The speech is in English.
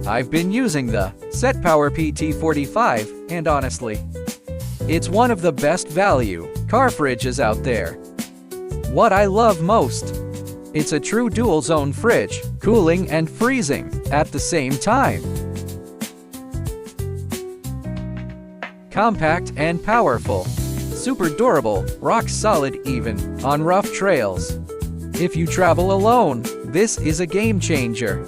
I've been using the SetPower PT45, and honestly, it's one of the best value car fridges out there. What I love most, it's a true dual-zone fridge, cooling and freezing at the same time. Compact and powerful, super durable, rock solid even on rough trails. If you travel alone, this is a game changer.